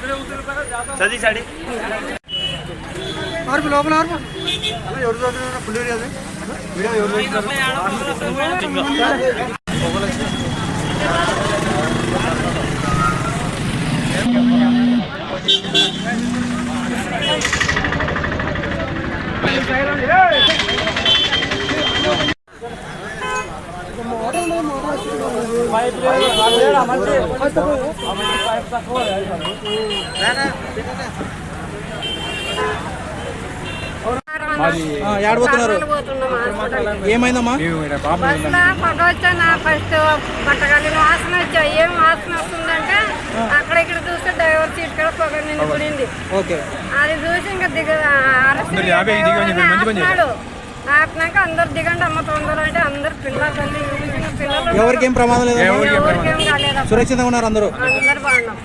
सदी साड़ी और लोकल और फुल ఏమైందమ్మా పొగ వచ్చానా ఫస్ట్ బట్టగాలిన వాసన వచ్చా ఏం వాసన వస్తుందంటే అక్కడ ఇక్కడ చూస్తే డ్రైవర్ సీట్ కూడా పొగ నిండిపోయింది. అది చూసి ఇంకా ఆపినాడు. ఆపినాక అందరు దిగండి అమ్మ తొందర అంటే అందరు పిల్లలు ఎవరికేం ప్రమాదం లేదు, ఎవరికేం కాలేదు, సురక్షితంగా ఉన్నారు అందరూ అందరు బాగున్నాం.